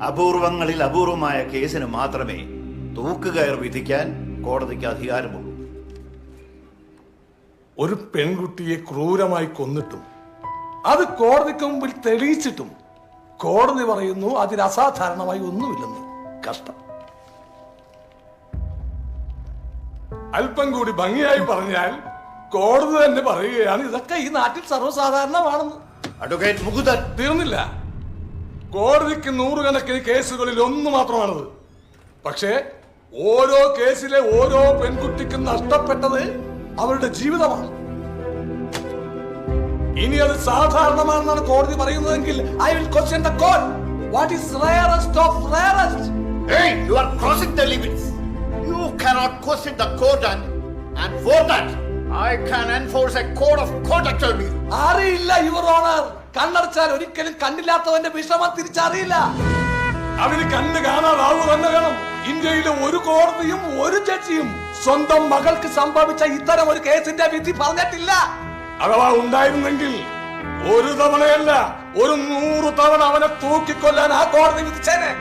അപൂർവങ്ങളിൽ അപൂർവമായ കേസിന് മാത്രമേ തൂക്കുകയർ വിധിക്കാൻ കോടതിക്ക് അധികാരമുള്ളൂ. ഒരു പെൺകുട്ടിയെ ക്രൂരമായി കൊന്നിട്ടും അത് കോടതിക്ക് മുമ്പിൽ തെളിയിച്ചിട്ടും കോടതി പറയുന്നു അതിന് അസാധാരണമായി ഒന്നുമില്ലെന്ന്. കഷ്ടം. അല്പം കൂടി ഭംഗിയായി പറഞ്ഞാൽ കോടതി തന്നെ പറയുകയാണ് ഇതൊക്കെ ഈ നാട്ടിൽ സർവ്വസാധാരണമാണെന്ന്. അഡ്വക്കേറ്റ് മുകുന്ദൻ. തീർന്നില്ല. കോടതിക്ക് നൂറുകണക്കിന് കേസുകളിൽ ഒന്ന് മാത്രമാണത്. പക്ഷേ ഓരോ കേസിലെ ഓരോ പെൺകുട്ടിക്കും നഷ്ടപ്പെട്ടത് അവരുടെ ജീവിതമാണ്. ഇനി അത് സാധാരണമാണെന്നാണ് കോടതി പറയുന്നതെങ്കിൽ I will question the court. What is rarest of rarest? Hey, you are crossing the limits. You cannot question the court and for that I can enforce a code of conduct on you. അറിയില്ല your honour. കണ്ണടച്ചാൽ ഒരിക്കലും കണ്ടില്ലാത്തവന്റെ വിഷമം തിരിച്ചറിയില്ല. അവന് കണ്ണ് കാണാതാവു തന്നെ വേണം. ഇന്ത്യയിലെ ഒരു കോടതിയും ഒരു ജഡ്ജിയും സ്വന്തം മകൾക്ക് സംഭവിച്ച ഇത്തരം ഒരു കേസിന്റെ വിധി പറഞ്ഞിട്ടില്ല. അഥവാ ഉണ്ടായിരുന്നെങ്കിൽ ഒരു തവണയല്ല 100 തവണ അവനെ തൂക്കിക്കൊല്ലാൻ ആ കോടതി വിധിച്ചേനെ.